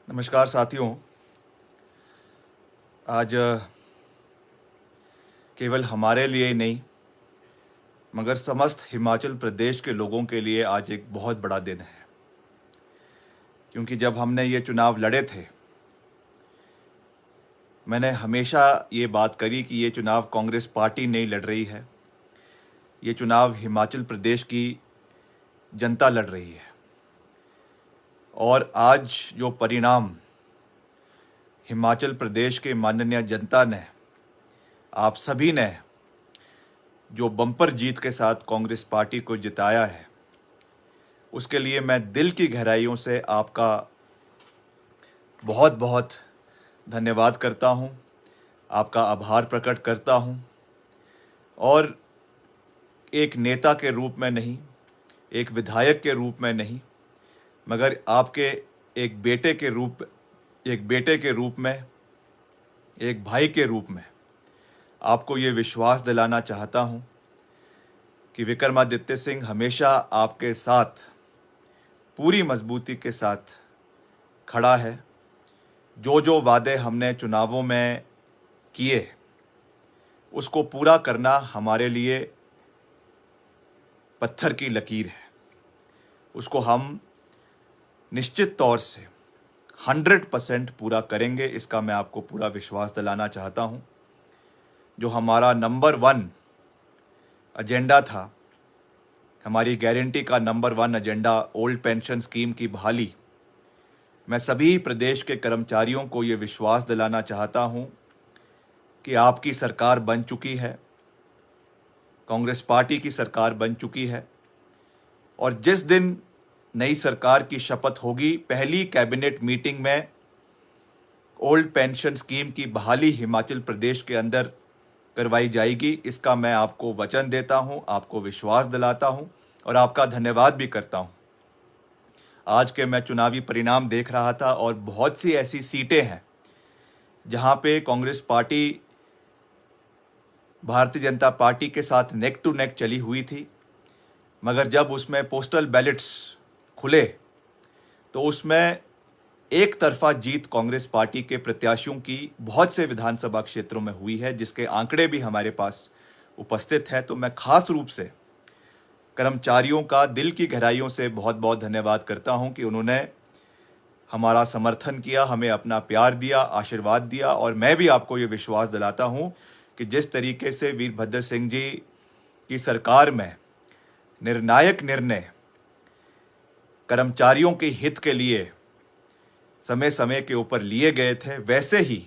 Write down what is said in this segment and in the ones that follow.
नमस्कार साथियों। आज केवल हमारे लिए ही नहीं मगर समस्त हिमाचल प्रदेश के लोगों के लिए आज एक बहुत बड़ा दिन है, क्योंकि जब हमने ये चुनाव लड़े थे मैंने हमेशा ये बात करी कि ये चुनाव कांग्रेस पार्टी नहीं लड़ रही है, ये चुनाव हिमाचल प्रदेश की जनता लड़ रही है। और आज जो परिणाम हिमाचल प्रदेश के माननीय जनता ने, आप सभी ने जो बम्पर जीत के साथ कांग्रेस पार्टी को जिताया है, उसके लिए मैं दिल की गहराइयों से आपका बहुत बहुत धन्यवाद करता हूं, आपका आभार प्रकट करता हूं। और एक नेता के रूप में नहीं, एक विधायक के रूप में नहीं, मगर आपके एक बेटे के रूप में, एक भाई के रूप में आपको ये विश्वास दिलाना चाहता हूं कि विक्रमादित्य सिंह हमेशा आपके साथ पूरी मजबूती के साथ खड़ा है। जो जो वादे हमने चुनावों में किए उसको पूरा करना हमारे लिए पत्थर की लकीर है। उसको हम निश्चित तौर से 100% पूरा करेंगे, इसका मैं आपको पूरा विश्वास दिलाना चाहता हूं। जो हमारा नंबर 1 एजेंडा था, हमारी गारंटी का number 1 agenda old pension scheme की बहाली, मैं सभी प्रदेश के कर्मचारियों को ये विश्वास दिलाना चाहता हूं कि आपकी सरकार बन चुकी है, कांग्रेस पार्टी की सरकार बन चुकी है। और जिस दिन नई सरकार की शपथ होगी, पहली कैबिनेट मीटिंग में ओल्ड पेंशन स्कीम की बहाली हिमाचल प्रदेश के अंदर करवाई जाएगी। इसका मैं आपको वचन देता हूं, आपको विश्वास दिलाता हूं और आपका धन्यवाद भी करता हूं। आज के मैं चुनावी परिणाम देख रहा था और बहुत सी ऐसी सीटें हैं जहां पे कांग्रेस पार्टी भारतीय जनता पार्टी के साथ नेक टू नेक चली हुई थी, मगर जब उसमें पोस्टल बैलेट्स खुले तो उसमें एक तरफा जीत कांग्रेस पार्टी के प्रत्याशियों की बहुत से विधानसभा क्षेत्रों में हुई है, जिसके आंकड़े भी हमारे पास उपस्थित है। तो मैं खास रूप से कर्मचारियों का दिल की गहराइयों से बहुत बहुत धन्यवाद करता हूं कि उन्होंने हमारा समर्थन किया, हमें अपना प्यार दिया, आशीर्वाद दिया। और मैं भी आपको ये विश्वास दिलाता हूं कि जिस तरीके से वीरभद्र सिंह जी की सरकार में निर्णायक निर्णय कर्मचारियों के हित के लिए समय समय के ऊपर लिए गए थे, वैसे ही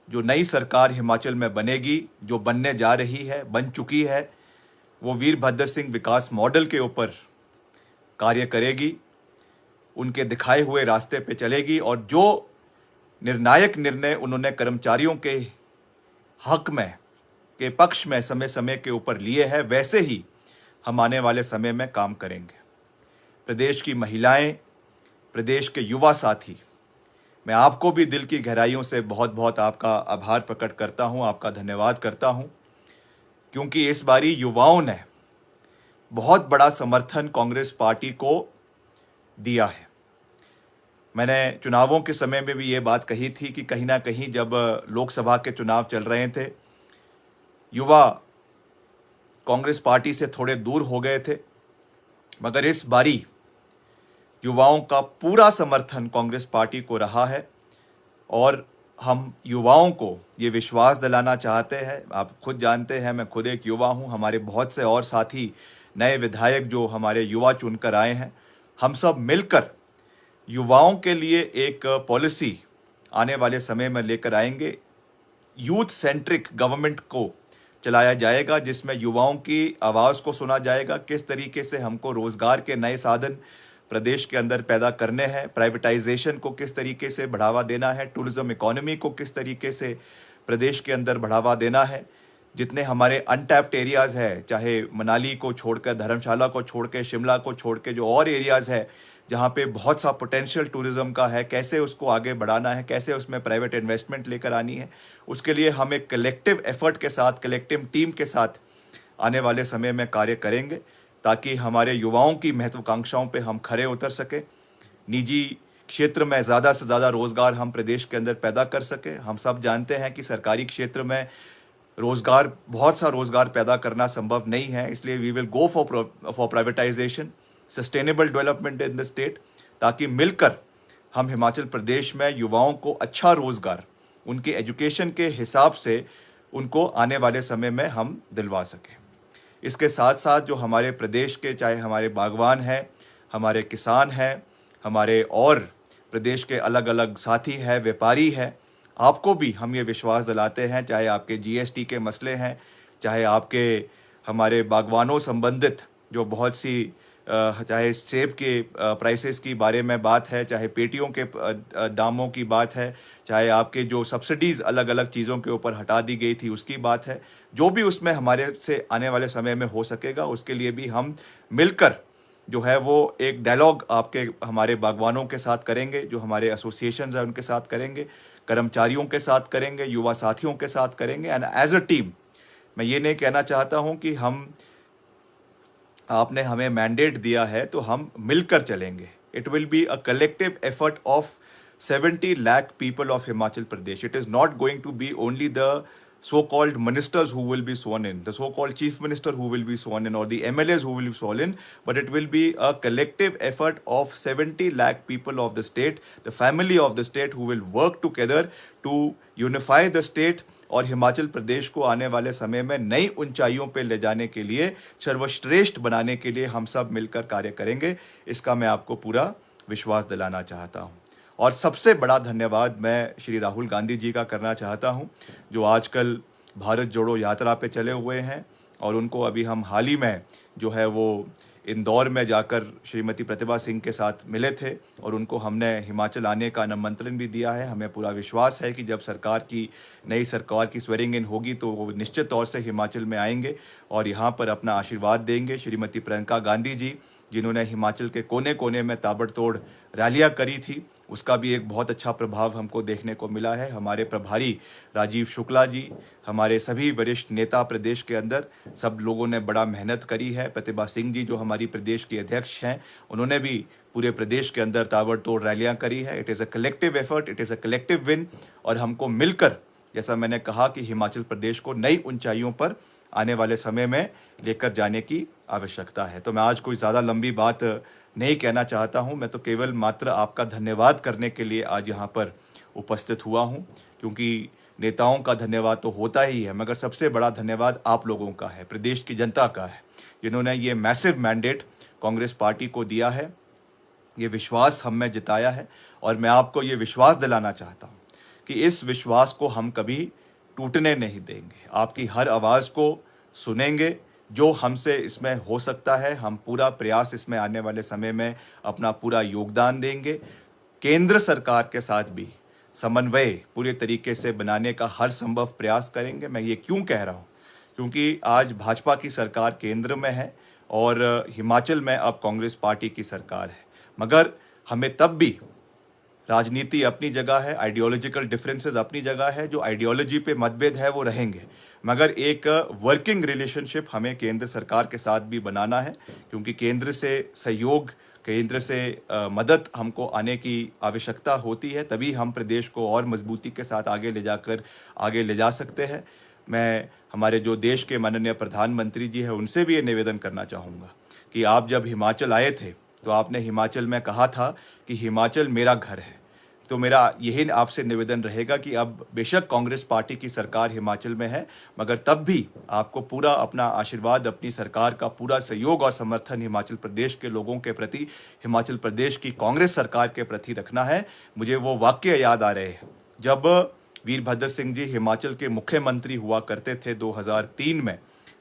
जो नई सरकार हिमाचल में बनेगी, जो बनने जा रही है, बन चुकी है, वो वीरभद्र सिंह विकास मॉडल के ऊपर कार्य करेगी, उनके दिखाए हुए रास्ते पे चलेगी। और जो निर्णायक निर्णय उन्होंने कर्मचारियों के हक में, के पक्ष में समय समय के ऊपर लिए हैं, वैसे ही हम आने वाले समय में काम करेंगे। प्रदेश की महिलाएं, प्रदेश के युवा साथी, मैं आपको भी दिल की गहराइयों से बहुत बहुत आपका आभार प्रकट करता हूं, आपका धन्यवाद करता हूं, क्योंकि इस बारी युवाओं ने बहुत बड़ा समर्थन कांग्रेस पार्टी को दिया है। मैंने चुनावों के समय में भी ये बात कही थी कि कहीं ना कहीं जब लोकसभा के चुनाव चल रहे थे, युवा कांग्रेस पार्टी से थोड़े दूर हो गए थे, मगर इस बारी युवाओं का पूरा समर्थन कांग्रेस पार्टी को रहा है। और हम युवाओं को ये विश्वास दिलाना चाहते हैं, आप खुद जानते हैं, मैं खुद एक युवा हूं, हमारे बहुत से और साथी नए विधायक जो हमारे युवा चुनकर आए हैं, हम सब मिलकर युवाओं के लिए एक पॉलिसी आने वाले समय में लेकर आएंगे। यूथ सेंट्रिक गवर्नमेंट को चलाया जाएगा, जिसमें युवाओं की आवाज़ को सुना जाएगा, किस तरीके से हमको रोज़गार के नए साधन प्रदेश के अंदर पैदा करने हैं, प्राइवेटाइजेशन को किस तरीके से बढ़ावा देना है, टूरिज्म इकोनॉमी को किस तरीके से प्रदेश के अंदर बढ़ावा देना है। जितने हमारे अनटैप्ड एरियाज़ है, चाहे मनाली को छोड़कर, धर्मशाला को छोड़ के, शिमला को छोड़ के जो और एरियाज़ है जहाँ पे बहुत सा पोटेंशियल टूरिज्म का है, कैसे उसको आगे बढ़ाना है, कैसे उसमें प्राइवेट इन्वेस्टमेंट लेकर आनी है, उसके लिए हम एक कलेक्टिव एफर्ट के साथ, कलेक्टिव टीम के साथ आने वाले समय में कार्य करेंगे, ताकि हमारे युवाओं की महत्वाकांक्षाओं पे हम खरे उतर सकें। निजी क्षेत्र में ज़्यादा से ज़्यादा रोज़गार हम प्रदेश के अंदर पैदा कर सकें। हम सब जानते हैं कि सरकारी क्षेत्र में रोज़गार, बहुत सा रोज़गार पैदा करना संभव नहीं है, इसलिए we will go for privatization, sustainable development in the state, ताकि मिलकर हम हिमाचल प्रदेश में युवाओं को अच्छा रोज़गार उनके एजुकेशन के हिसाब से उनको आने वाले समय में हम दिलवा सकें। इसके साथ साथ जो हमारे प्रदेश के, चाहे हमारे बागवान हैं, हमारे किसान हैं, हमारे और प्रदेश के अलग अलग साथी हैं, व्यापारी हैं, आपको भी हम ये विश्वास दिलाते हैं, चाहे आपके जीएसटी के मसले हैं, चाहे आपके हमारे बागवानों संबंधित जो बहुत सी चाहे सेब के प्राइसेस की बारे में बात है, चाहे पेटियों के दामों की बात है, चाहे आपके जो सब्सिडीज़ अलग अलग चीज़ों के ऊपर हटा दी गई थी उसकी बात है, जो भी उसमें हमारे से आने वाले समय में हो सकेगा उसके लिए भी हम मिलकर जो है वो एक डायलॉग आपके हमारे बागवानों के साथ करेंगे, जो हमारे एसोसिएशंस हैं उनके साथ करेंगे, कर्मचारियों के साथ करेंगे, युवा साथियों के साथ करेंगे। एंड एज अ टीम मैं ये नहीं कहना चाहता हूँ कि आपने हमें मैंडेट दिया है तो हम मिलकर चलेंगे। It will be a collective effort of 70 lakh people of Himachal Pradesh. It is not going to be only the so-called ministers who will be sworn in, the so-called chief minister who will be sworn in, or the MLAs who will be sworn in, but it will be a collective effort of 70 lakh people of the state, the family of the state, who will work together to unify the state और हिमाचल प्रदेश को आने वाले समय में नई ऊंचाइयों पे ले जाने के लिए, सर्वश्रेष्ठ बनाने के लिए हम सब मिलकर कार्य करेंगे। इसका मैं आपको पूरा विश्वास दिलाना चाहता हूँ। और सबसे बड़ा धन्यवाद मैं श्री राहुल गांधी जी का करना चाहता हूं, जो आजकल भारत जोड़ो यात्रा पे चले हुए हैं, और उनको अभी हम हाल ही में जो है वो इंदौर में जाकर श्रीमती प्रतिभा सिंह के साथ मिले थे और उनको हमने हिमाचल आने का निमंत्रण भी दिया है। हमें पूरा विश्वास है कि जब नई सरकार की स्वेरिंग इन होगी तो वो निश्चित तौर से हिमाचल में आएंगे और यहाँ पर अपना आशीर्वाद देंगे। श्रीमती प्रियंका गांधी जी, जिन्होंने हिमाचल के कोने कोने में ताबड़तोड़ रैलियाँ करी थी, उसका भी एक बहुत अच्छा प्रभाव हमको देखने को मिला है। हमारे प्रभारी राजीव शुक्ला जी, हमारे सभी वरिष्ठ नेता प्रदेश के अंदर, सब लोगों ने बड़ा मेहनत करी है। प्रतिभा सिंह जी जो हमारी प्रदेश की अध्यक्ष हैं, उन्होंने भी पूरे प्रदेश के अंदर ताबड़तोड़ रैलियां करी है। It is a collective effort, it is a collective win, और हमको मिलकर, जैसा मैंने कहा, कि हिमाचल प्रदेश को नई ऊंचाइयों पर आने वाले समय में लेकर जाने की आवश्यकता है। तो मैं आज कोई ज़्यादा लंबी बात नहीं कहना चाहता हूं, मैं तो केवल मात्र आपका धन्यवाद करने के लिए आज यहाँ पर उपस्थित हुआ हूं, क्योंकि नेताओं का धन्यवाद तो होता ही है, मगर सबसे बड़ा धन्यवाद आप लोगों का है, प्रदेश की जनता का है, जिन्होंने ये मैसिव मैंडेट कांग्रेस पार्टी को दिया है, ये विश्वास हम में जिताया है। और मैं आपको ये विश्वास दिलाना चाहता हूँ कि इस विश्वास को हम कभी टूटने नहीं देंगे। आपकी हर आवाज़ को सुनेंगे, जो हमसे इसमें हो सकता है हम पूरा प्रयास इसमें आने वाले समय में अपना पूरा योगदान देंगे। केंद्र सरकार के साथ भी समन्वय पूरे तरीके से बनाने का हर संभव प्रयास करेंगे। मैं ये क्यों कह रहा हूँ, क्योंकि आज भाजपा की सरकार केंद्र में है और हिमाचल में अब कांग्रेस पार्टी की सरकार है, मगर हमें तब भी, राजनीति अपनी जगह है, आइडियोलॉजिकल डिफरेंसेस अपनी जगह है, जो आइडियोलॉजी पे मतभेद है वो रहेंगे, मगर एक वर्किंग रिलेशनशिप हमें केंद्र सरकार के साथ भी बनाना है, क्योंकि केंद्र से सहयोग, केंद्र से मदद हमको आने की आवश्यकता होती है, तभी हम प्रदेश को और मजबूती के साथ आगे ले जा सकते हैं। मैं हमारे जो देश के माननीय प्रधानमंत्री जी हैं उनसे भी ये निवेदन करना चाहूँगा कि आप जब हिमाचल आए थे तो आपने हिमाचल में कहा था कि हिमाचल मेरा घर है। तो मेरा यही आपसे निवेदन रहेगा कि अब बेशक कांग्रेस पार्टी की सरकार हिमाचल में है, मगर तब भी आपको पूरा अपना आशीर्वाद, अपनी सरकार का पूरा सहयोग और समर्थन हिमाचल प्रदेश के लोगों के प्रति, हिमाचल प्रदेश की कांग्रेस सरकार के प्रति रखना है। मुझे वो वाक्य याद आ रहे हैं जब वीरभद्र सिंह जी हिमाचल के मुख्यमंत्री हुआ करते थे 2003 में,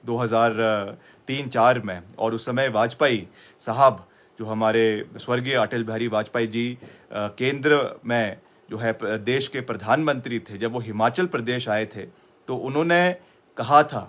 2003-4 में, और उस समय वाजपेयी साहब, जो हमारे स्वर्गीय अटल बिहारी वाजपेयी जी केंद्र में जो है देश के प्रधानमंत्री थे, जब वो हिमाचल प्रदेश आए थे तो उन्होंने कहा था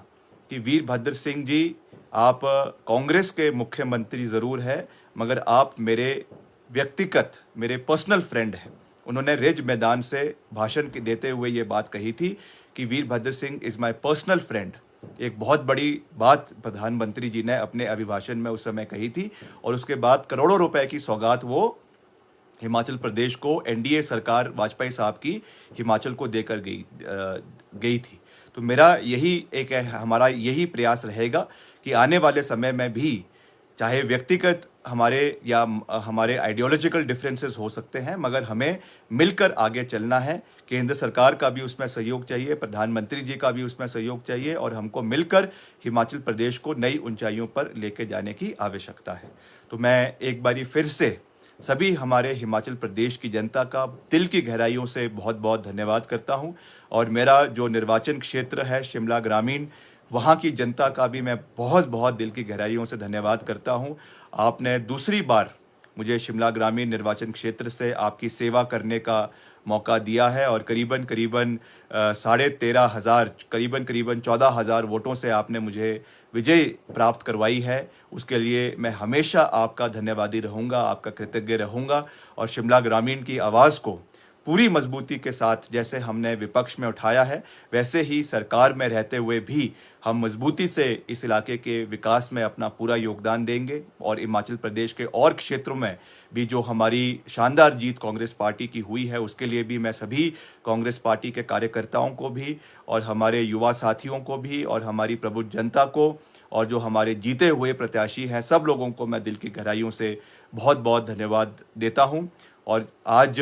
कि वीरभद्र सिंह जी, आप कांग्रेस के मुख्यमंत्री ज़रूर हैं, मगर आप मेरे व्यक्तिगत, मेरे पर्सनल फ्रेंड हैं। उन्होंने रिज मैदान से भाषण देते हुए ये बात कही थी कि Virbhadra Singh is my personal friend. एक बहुत बड़ी बात प्रधानमंत्री जी ने अपने अभिभाषण में उस समय कही थी, और उसके बाद करोड़ों रुपए की सौगात वो हिमाचल प्रदेश को एनडीए सरकार वाजपेयी साहब की हिमाचल को देकर गई थी। तो मेरा यही हमारा यही प्रयास रहेगा कि आने वाले समय में भी, चाहे व्यक्तिगत हमारे आइडियोलॉजिकल डिफरेंसेस हो सकते हैं, मगर हमें मिलकर आगे चलना है। केंद्र सरकार का भी उसमें सहयोग चाहिए, प्रधानमंत्री जी का भी उसमें सहयोग चाहिए, और हमको मिलकर हिमाचल प्रदेश को नई ऊंचाइयों पर लेके जाने की आवश्यकता है। तो मैं एक बारी फिर से सभी हमारे हिमाचल प्रदेश की जनता का दिल की गहराइयों से बहुत बहुत धन्यवाद करता हूं, और मेरा जो निर्वाचन क्षेत्र है शिमला ग्रामीण, वहाँ की जनता का भी मैं बहुत बहुत दिल की गहराइयों से धन्यवाद करता हूँ। आपने दूसरी बार मुझे शिमला ग्रामीण निर्वाचन क्षेत्र से आपकी सेवा करने का मौका दिया है, और करीबन करीबन 13,500 करीबन 14,000 वोटों से आपने मुझे विजय प्राप्त करवाई है। उसके लिए मैं हमेशा आपका धन्यवादी रहूँगा, आपका कृतज्ञ रहूँगा, और शिमला ग्रामीण की आवाज़ को पूरी मजबूती के साथ जैसे हमने विपक्ष में उठाया है, वैसे ही सरकार में रहते हुए भी हम मजबूती से इस इलाके के विकास में अपना पूरा योगदान देंगे। और हिमाचल प्रदेश के और क्षेत्रों में भी जो हमारी शानदार जीत कांग्रेस पार्टी की हुई है, उसके लिए भी मैं सभी कांग्रेस पार्टी के कार्यकर्ताओं को भी, और हमारे युवा साथियों को भी, और हमारी प्रबुद्ध जनता को, और जो हमारे जीते हुए प्रत्याशी हैं, सब लोगों को मैं दिल की गहराइयों से बहुत बहुत धन्यवाद देता हूं। और आज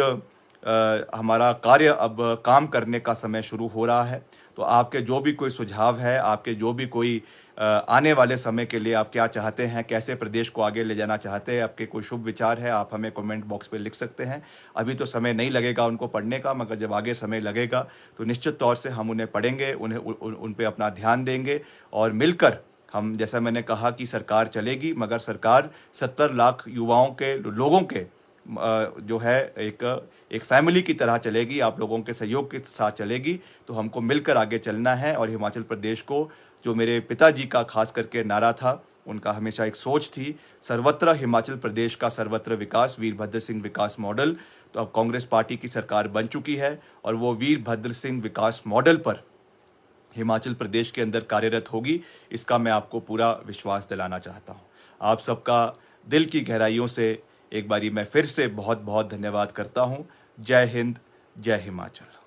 हमारा कार्य अब काम करने का समय शुरू हो रहा है। तो आपके जो भी कोई सुझाव है, आपके जो भी कोई आने वाले समय के लिए आप क्या चाहते हैं, कैसे प्रदेश को आगे ले जाना चाहते हैं, आपके कोई शुभ विचार है, आप हमें कमेंट बॉक्स पे लिख सकते हैं। अभी तो समय नहीं लगेगा उनको पढ़ने का, मगर जब आगे समय लगेगा तो निश्चित तौर से हम उन्हें पढ़ेंगे, उन पे अपना ध्यान देंगे, और मिलकर हम, जैसा मैंने कहा कि सरकार चलेगी, मगर सरकार 70 लाख युवाओं के, लोगों के जो है एक फैमिली की तरह चलेगी, आप लोगों के सहयोग के साथ चलेगी। तो हमको मिलकर आगे चलना है, और हिमाचल प्रदेश को, जो मेरे पिताजी का खास करके नारा था, उनका हमेशा एक सोच थी, सर्वत्र हिमाचल प्रदेश का सर्वत्र विकास, वीरभद्र सिंह विकास मॉडल। तो अब कांग्रेस पार्टी की सरकार बन चुकी है, और वो वीरभद्र सिंह विकास मॉडल पर हिमाचल प्रदेश के अंदर कार्यरत होगी, इसका मैं आपको पूरा विश्वास दिलाना चाहता हूँ। आप सबका दिल की गहराइयों से एक बारी मैं फिर से बहुत बहुत धन्यवाद करता हूँ। जय हिंद, जय हिमाचल।